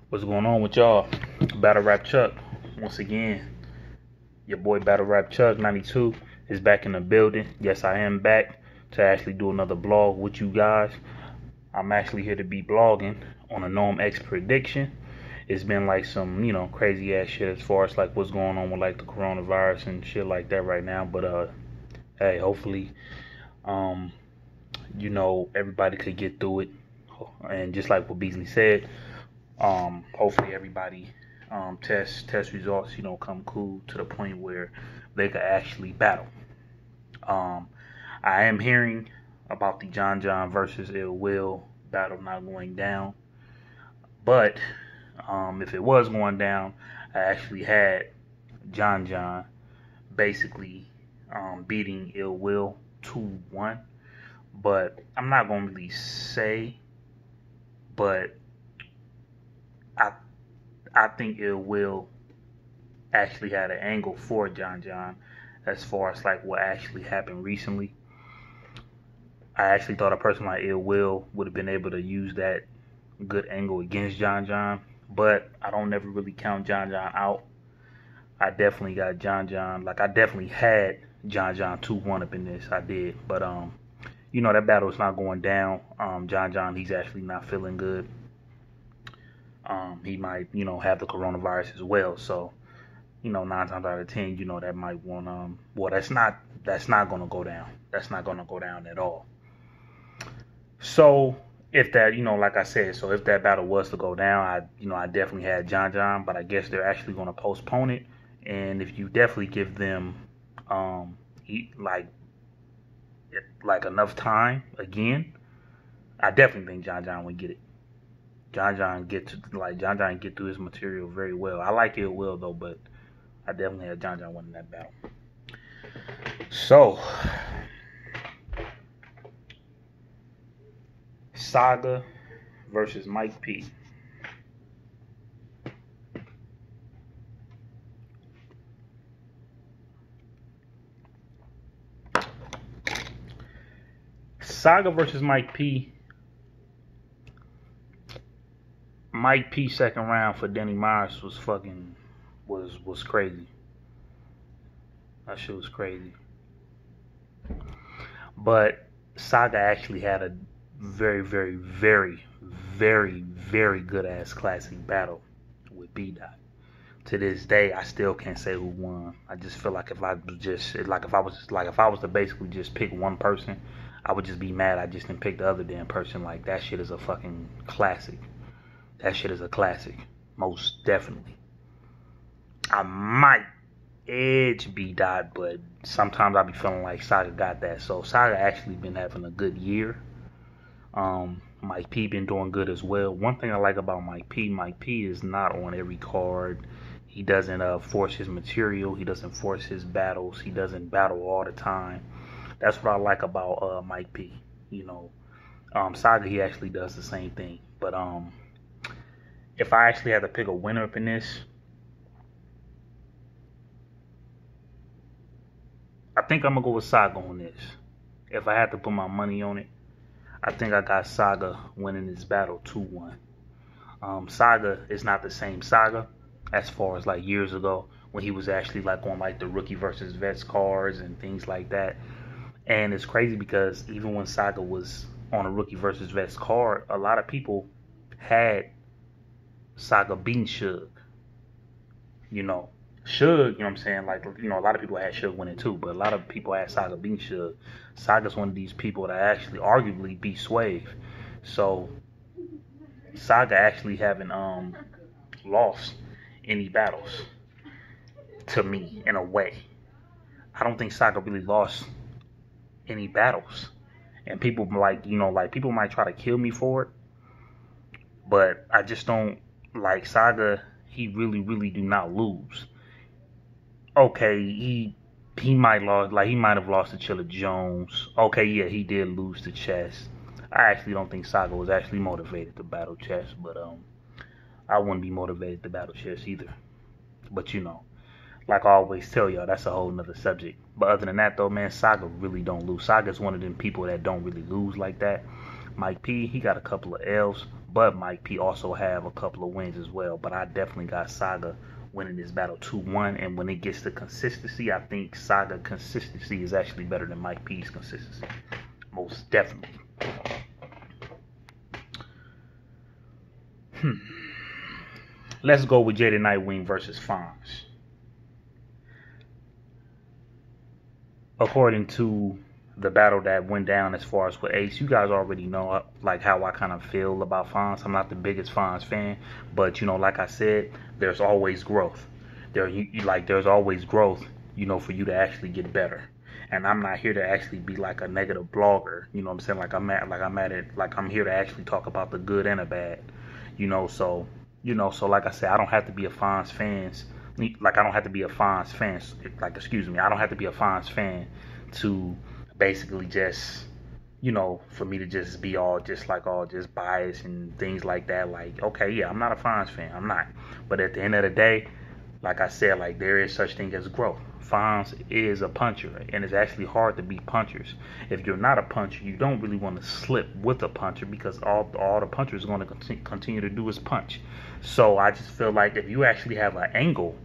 What's going on with y'all? Battle Rap Chuck. Once again, your boy Battle Rap Chuck 92 is back in the building. Yes, I am back to actually do another blog with you guys. I'm actually here to be blogging on a NOME X prediction. It's been like some, crazy ass shit as far as like what's going on with like the coronavirus and shit like that right now. But hey, hopefully, um, everybody could get through it. And just like what Beasley said, hopefully everybody test results come cool to the point where they could actually battle. I am hearing about the John versus Ill Will battle not going down, but if it was going down, I actually had John basically beating Ill Will 2-1, but I'm not gonna really say, but I I think it will actually had an angle for John as far as like what actually happened recently. I actually thought a person like Ill Will would have been able to use that good angle against John, but I don't never really count John out. I definitely got John, like I definitely had John 2-1 up in this. I did, but that battle is not going down. John, he's actually not feeling good. He might, have the coronavirus as well. So, 9 times out of 10, that might want well, that's not gonna go down. That's not gonna go down at all. So if that, like I said, so if that battle was to go down, I definitely had John, but I guess they're actually gonna postpone it. And if you definitely give them like enough time again, I definitely think John would get it. John get through his material very well. I like Ill Will though, but I definitely had John winning that battle. So Saga versus Mike P. Saga versus Mike P. Mike P second round for Denny Myers was crazy. That shit was crazy. But Saga actually had a very, very, very, very, very good ass classic battle with B Dot. To this day, I still can't say who won. I just feel like if I was to basically just pick one person, I would just be mad I just didn't pick the other damn person. Like that shit is a fucking classic. That shit is a classic, most definitely. I might edge B Dot, but sometimes I be feeling like Saga got that. So Saga actually been having a good year. Mike P been doing good as well. One thing I like about Mike P is not on every card. He doesn't force his material. He doesn't force his battles. He doesn't battle all the time. That's what I like about Mike P. Saga he actually does the same thing. But if I actually had to pick a winner up in this, I think I'm gonna go with Saga on this. If I had to put my money on it, I think I got Saga winning this battle 2-1. Saga is not the same Saga as far as like years ago when he was actually like on like the rookie versus vets cards and things like that. And it's crazy because even when Saga was on a rookie versus vets card, a lot of people had Saga beating Suge. Suge, you know what I'm saying? Like, a lot of people had Suge winning too, but a lot of people had Saga beating Suge. Saga's one of these people that actually arguably beat Swave. So Saga actually haven't lost any battles to me in a way. I don't think Saga really lost any battles. And people people might try to kill me for it, but I just don't like Saga. He really, really do not lose. Okay, he might have lost to Chilla Jones. Okay, yeah, he did lose to Chess. I actually don't think Saga was actually motivated to battle Chess, but I wouldn't be motivated to battle Chess either. But like I always tell y'all, that's a whole nother subject. But other than that though, man, Saga really don't lose. Saga's one of them people that don't really lose like that. Mike P, he got a couple of L's, But Mike P also have a couple of wins as well. But I definitely got Saga winning this battle 2-1. And when it gets to consistency, I think Saga consistency is actually better than Mike P's consistency. Most definitely. Let's go with Jada Nightwing versus Fonz. According to the battle that went down as far as with Ace, you guys already know like how I kind of feel about Fonz. I'm not the biggest Fonz fan, but you know, like I said, there's always growth. There's always growth, you know, for you to actually get better. And I'm not here to actually be like a negative blogger, you know what I'm saying? Like I'm here to actually talk about the good and the bad, you know. So like I said, I don't have to be a Fonz fan. Like I don't have to be a Fonz fan. I don't have to be a Fonz fan to basically just, you know, for me to just be all just biased and things like that. Like, okay, yeah, I'm not a Fonz fan. I'm not. But at the end of the day, like I said, like there is such thing as growth. Fonz is a puncher, and it's actually hard to beat punchers. If you're not a puncher, you don't really want to slip with a puncher because all the puncher is going to continue to do is punch. So I just feel like if you actually have an angle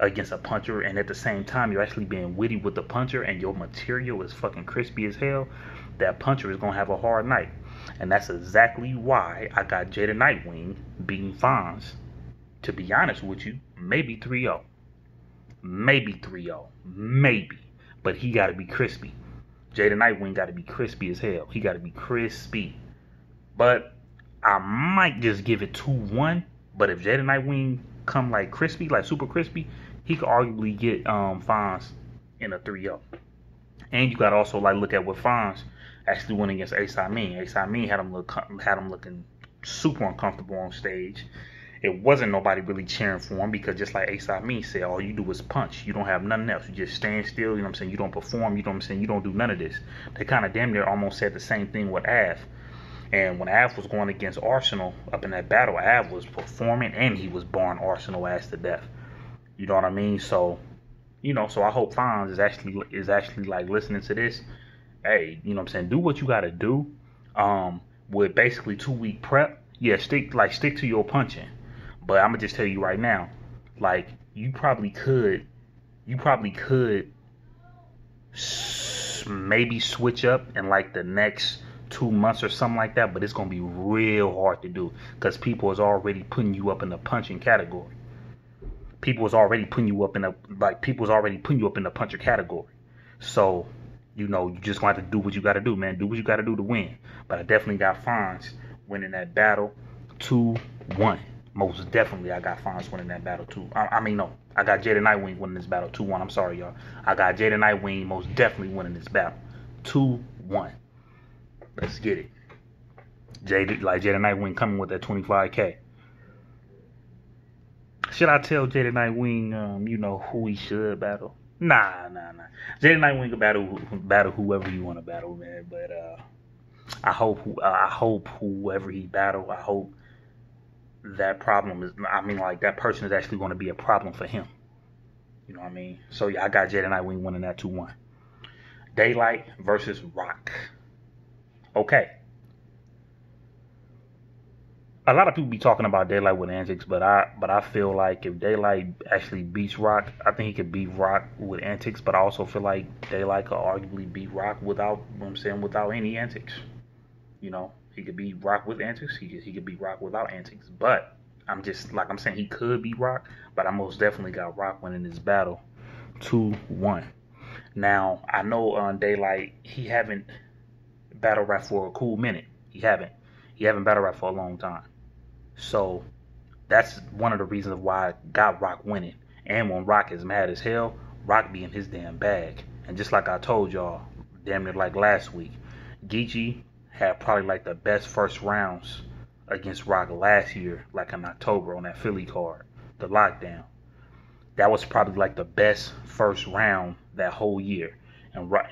against a puncher and at the same time you're actually being witty with the puncher and your material is fucking crispy as hell, that puncher is going to have a hard night. And that's exactly why I got Jada Nightwing beating Fonz. To be honest with you, maybe 3-0. Maybe 3-0. Maybe. But he got to be crispy. Jada Nightwing got to be crispy as hell. He got to be crispy. But I might just give it 2-1. But if Jada Nightwing come like crispy, like super crispy, he could arguably get Fonz in a 3-0. And you got to also like look at what Fonz actually went against Ace Amin. Ace Amin had him looking super uncomfortable on stage. It wasn't nobody really cheering for him because just like Ace Amin said, all you do is punch. You don't have nothing else. You just stand still, you know what I'm saying? You don't perform, you know what I'm saying? You don't do none of this. They kind of damn near almost said the same thing with Av. And when Av was going against Arsenal up in that battle, Av was performing and he was barring Arsenal ass to death. You know what I mean? So, you know, so I hope Fonz is actually like listening to this. Hey, you know what I'm saying? Do what you got to do. With basically 2-week prep. Yeah, stick to your punching. But I'm gonna just tell you right now, like you probably could maybe switch up in like the next 2 months or something like that. But it's gonna be real hard to do because people is already putting you up in the punching category. People is already putting you up in the puncher category. So you know you just gonna have to do what you got to do, man. Do what you got to do to win. But I definitely got Fonz winning that battle 2-1. Most definitely, I got Fonz winning that battle too. I got Jada Nightwing winning this battle 2-1. I'm sorry, y'all. I got Jada Nightwing most definitely winning this battle 2-1. Let's get it. Jada Nightwing coming with that 25K. Should I tell Jada Nightwing, you know, who he should battle? Nah. Jada Nightwing can battle whoever you want to battle, man. But I hope whoever he battle, I hope that that person is actually going to be a problem for him. You know what I mean? So yeah, I got Jada Nightwing winning that 2-1. Daylight versus Rock. Okay. A lot of people be talking about Daylight with antics, but I feel like if Daylight actually beats Rock, I think he could beat Rock with antics, but I also feel like Daylight could arguably beat Rock without any antics. You know, he could beat Rock with antics. He could beat Rock without antics. But I'm saying he could beat Rock, but I most definitely got Rock winning this battle 2-1. Now, I know on Daylight, he haven't battle rap for a cool minute. He haven't battle rap for a long time. So that's one of the reasons why I got Rock winning. And when Rock is mad as hell, Rock be in his damn bag. And just like I told y'all, damn near like last week, Geechee had probably like the best first rounds against Rock last year, like in October on that Philly card, the lockdown. That was probably like the best first round that whole year. And Rock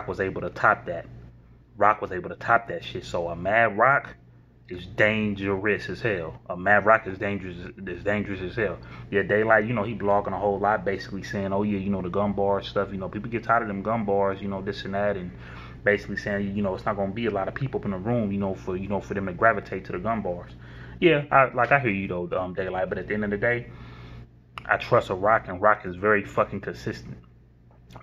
was able to top that. Rock was able to top that shit. So a mad Rock is dangerous as hell. A mad Rock is dangerous as hell. Yeah, Daylight, you know, he blogging a whole lot basically saying, oh yeah, you know, the gun bar stuff, you know, people get tired of them gun bars, you know, this and that, and basically saying, it's not gonna be a lot of people up in the room, for them to gravitate to the gun bars. Yeah, I hear you though, Daylight. But at the end of the day, I trust a Rock, and Rock is very fucking consistent.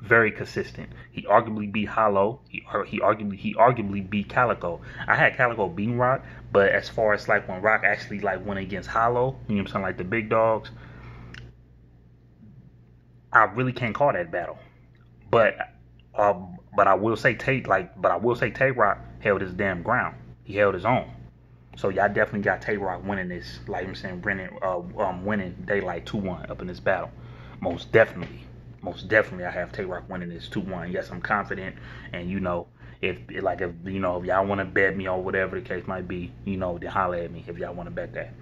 Very consistent. He arguably beat Hollow. He arguably beat Calico. I had Calico beating Rock, but as far as like when Rock actually like went against Hollow, you know what I'm saying, like the big dogs, I really can't call that battle. But I will say Tay Rock held his damn ground. He held his own. So y'all definitely got Tay Rock winning this, like I'm saying, winning Daylight 2-1 up in this battle. Most definitely. Most definitely I have Tay Rock winning this 2-1. Yes, I'm confident, and if y'all want to bet me or whatever the case might be, then holler at me if y'all want to bet that.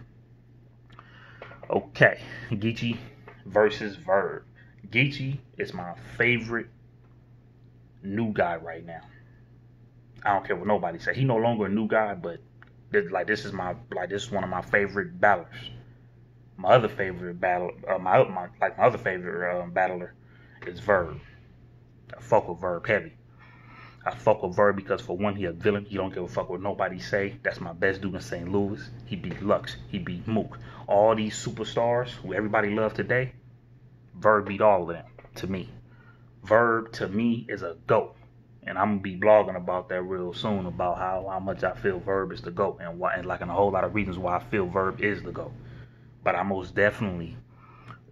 Okay, Geechee versus Verb. Geechee is my favorite new guy right now. I don't care what nobody say. He no longer a new guy, but this is one of my favorite battlers. My other favorite battler is Verb. I fuck with Verb heavy. I fuck with Verb because for one, he a villain. He don't give a fuck what nobody say. That's my best dude in St. Louis. He beat Lux. He beat Mook. All these superstars who everybody love today, Verb beat all of them to me. Verb to me is a GOAT. And I'm gonna be blogging about that real soon, about how much I feel Verb is the GOAT, and a whole lot of reasons why I feel Verb is the GOAT. But I most definitely,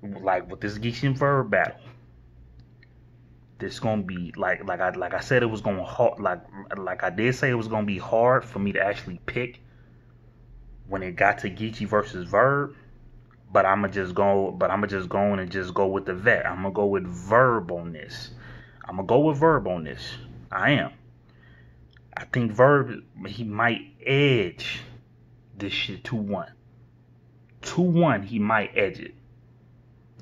like with this Geechee and Verb battle, this gonna be like I said, it was gonna hard, like I did say, it was gonna be hard for me to actually pick when it got to Geechee versus Verb. But I'ma just go with the vet. I'm gonna go with Verb on this. I am. I think Verb, he might edge this shit 2-1. 2-1, he might edge it.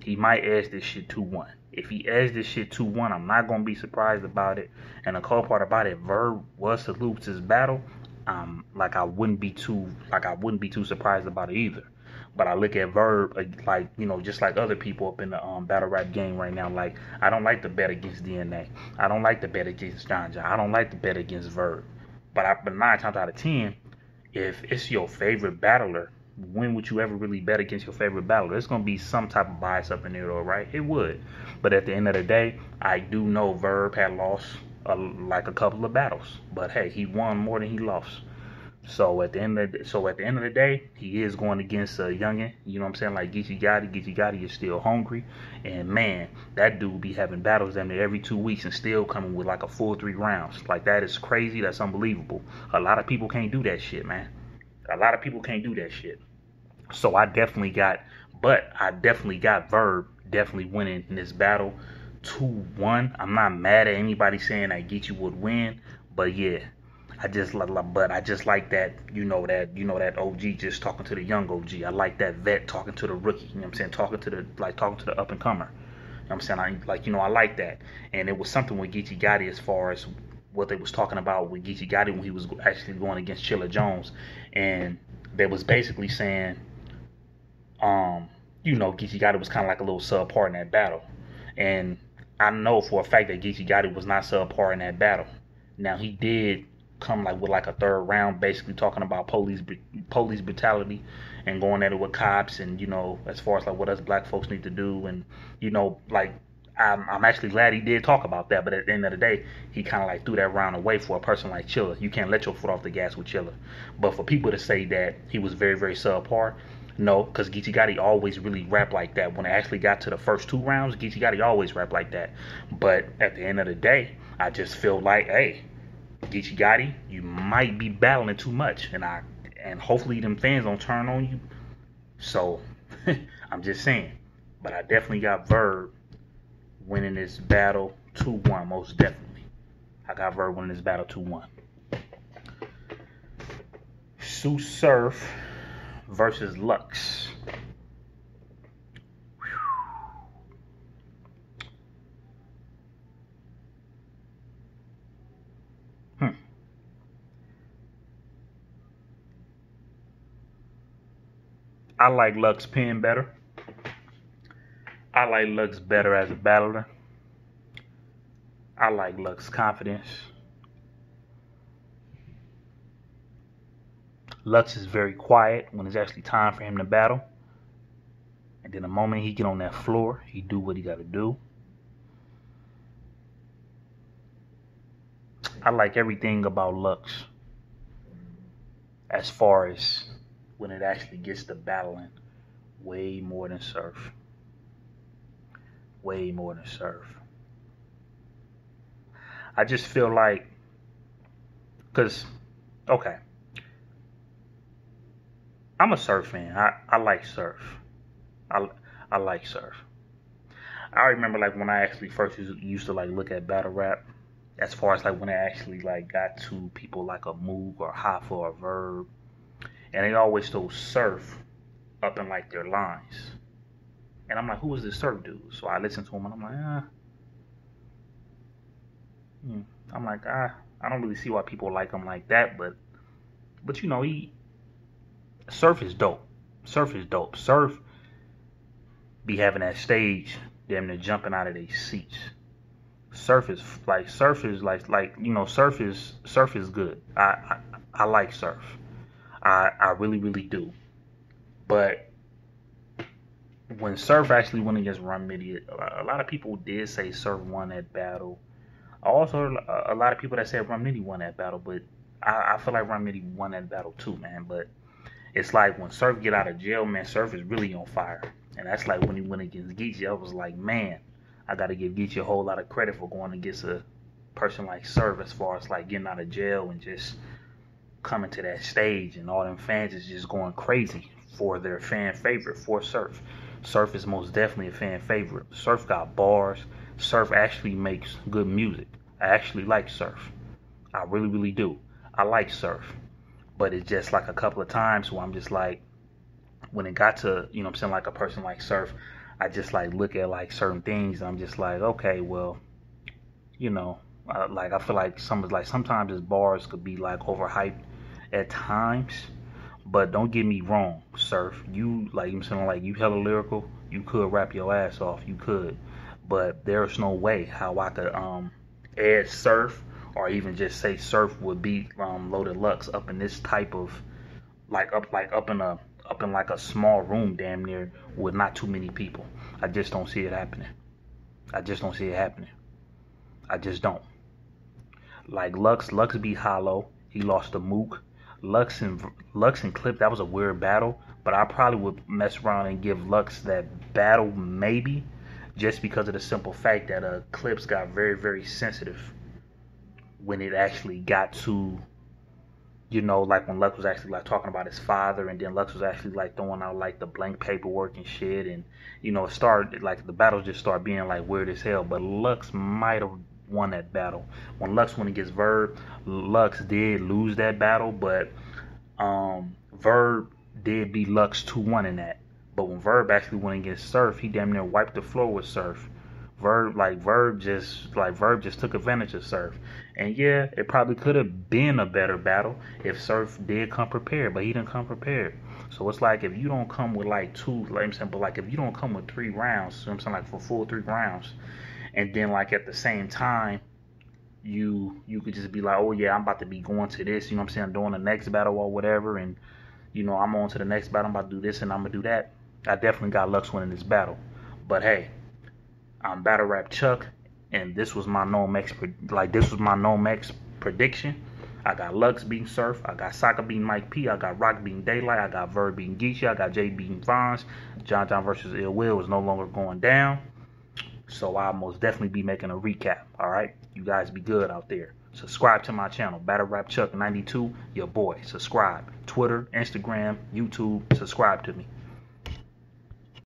He might edge this shit 2-1. If he edges this shit 2-1, I'm not gonna be surprised about it. And the cool part about it, Verb was to lose this battle. I wouldn't be too surprised about it either. But I look at Verb just like other people up in the battle rap game right now. Like, I don't like to bet against DNA. I don't like to bet against John John. I don't like to bet against Verb. But 9 times out of 10, if it's your favorite battler, when would you ever really bet against your favorite battler? There's gonna be some type of bias up in there, though, right? It would. But at the end of the day, I do know Verb had lost a couple of battles. But hey, he won more than he lost. So at the end of the day, he is going against a youngin. You know what I'm saying? Like Geechee Gotti. Geechee Gotti is still hungry, and man, that dude be having battles every 2 weeks and still coming with like a full 3 rounds. Like, that is crazy. That's unbelievable. A lot of people can't do that shit, man. A lot of people can't do that shit. So I definitely got Verb definitely winning in this battle 2-1. I'm not mad at anybody saying that Geechee would win, but yeah. I just like that, that OG just talking to the young OG. I like that vet talking to the rookie, you know what I'm saying, talking to the up and comer. You know what I'm saying? I like that. And it was something with Geechee Gotti as far as what they was talking about with Geechee Gotti when he was actually going against Chilla Jones. And they was basically saying, Geechee Gotti was kind of like a little subpar in that battle. And I know for a fact that Geechee Gotti was not subpar in that battle. Now, he did come with a third round, basically talking about police brutality and going at it with cops, and as far as what us black folks need to do, and I'm actually glad he did talk about that. But at the end of the day, he kind of threw that round away for a person like Chilla. You can't let your foot off the gas with Chilla. But for people to say that he was very, very subpar, no, because Geechee Gotti always really rap like that. When it actually got to the first 2 rounds, Geechee Gotti always rap like that. But at the end of the day, I just feel like, hey, Geechee Gotti, you might be battling too much, and hopefully them fans don't turn on you. So I'm just saying. But I definitely got Verb winning this battle 2-1, most definitely. I got Verb winning this battle 2-1. Sue Surf versus Lux. I like Lux pen better. I like Lux better as a battler. I like Lux confidence. Lux is very quiet when it's actually time for him to battle. And then the moment he get on that floor, he do what he got to do. I like everything about Lux as far as when it actually gets to battling, way more than Surf. Way more than Surf. I just feel like, because, okay, I'm a Surf fan. I like Surf. I like Surf. I remember like when I actually first used to like look at battle rap, as far as like when it actually like got to people like a Moog or Hoffa or Verb, and they always throw Surf up in like their lines. And I'm like, who is this Surf dude? So I listened to him and I'm like, I don't really see why people like him like that, but you know, Surf is dope. Surf is dope. Surf be having that stage, damn near jumping out of their seats. Surf is like you know, Surf is good. I like Surf. I really really do. But when Surf actually went against Rum Nitty, a lot of people did say Surf won that battle. I also heard a lot of people that said Rum Nitty won that battle, but I feel like Rum Nitty won that battle too, man. But it's like when Surf get out of jail, man, Surf is really on fire. And that's like when he went against Geechee, I was like, man, I got to give Geechee a whole lot of credit for going against a person like Surf as far as like getting out of jail and just coming to that stage, and all them fans is just going crazy for their fan favorite, for Surf. Surf is most definitely a fan favorite. Surf got bars. Surf actually makes good music. I actually like Surf. I really, really do. I like Surf. But it's just like a couple of times where I'm just like, when it got to, you know what I'm saying, like a person like Surf, I just like look at like certain things and I'm just like, okay, well, you know, like I feel like sometimes his bars could be like overhyped at times. But don't get me wrong, Surf. You like, you know what I'm saying, like you hella lyrical. You could rap your ass off. You could, but there's no way how I could add Surf or even just say Surf would beat Loaded Lux up in this type of up in like a small room, damn near, with not too many people. I just don't see it happening. I just don't see it happening. I just don't. Like Lux beat Hollow. He lost to Mook. Lux and Clip, that was a weird battle, but I probably would mess around and give Lux that battle maybe, just because of the simple fact that Clips got very very sensitive when it actually got to, you know, like when Lux was actually like talking about his father, and then Lux was actually like throwing out like the blank paperwork and shit, and you know, it started like the battles just started being like weird as hell. But Lux might have won that battle. When Lux went against Verb, Lux did lose that battle, but Verb did beat Lux 2-1 in that. But when Verb actually went against Surf, he damn near wiped the floor with Surf. Verb just took advantage of Surf. And yeah, it probably could have been a better battle if Surf did come prepared, but he didn't come prepared. So it's like if you don't come with like two, like I'm saying, but like if you don't come with 3 rounds, you know what I'm saying, like for full 3 rounds, and then like at the same time you could just be like, oh yeah, I'm about to be going to this, you know what I'm saying, doing the next battle or whatever, and you know, I'm on to the next battle, I'm about to do this and I'm gonna do that. I definitely got Lux winning this battle. But hey, I'm Battle Rap Chuck, and this was my NOME X prediction. I got Lux beating Surf, I got Saga beating Mike P, I got Rock beating Daylight, I got Verb beating Geechee, I got Jay beating Vons. John versus Ill Will is no longer going down. So I'll most definitely be making a recap. Alright? You guys be good out there. Subscribe to my channel, Battle Rap Chuck 92, your boy. Subscribe. Twitter, Instagram, YouTube, subscribe to me.